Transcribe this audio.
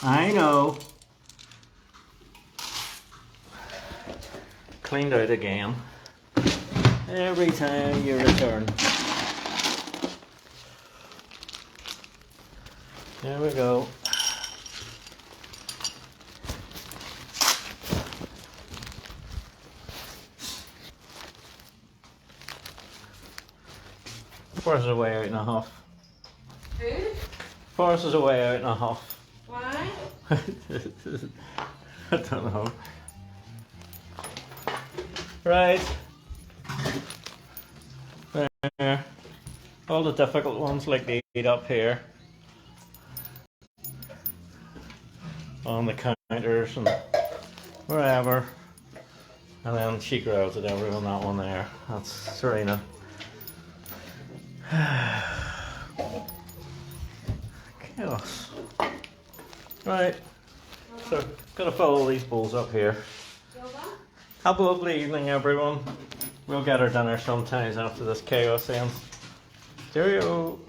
I know. Cleaned out again. Every time you return. There we go. Forrest is away out in a huff. Who? Forrest is away out in a huff. Why? I don't know. Right. There. All the difficult ones like the eat up here. On the counters and wherever. And then she growls at everyone, that one there. That's Serena. Chaos. Right. So, gotta fill all these bowls up here. Have a lovely evening, everyone. We'll get our dinner sometimes after this chaos ends. Cheerio.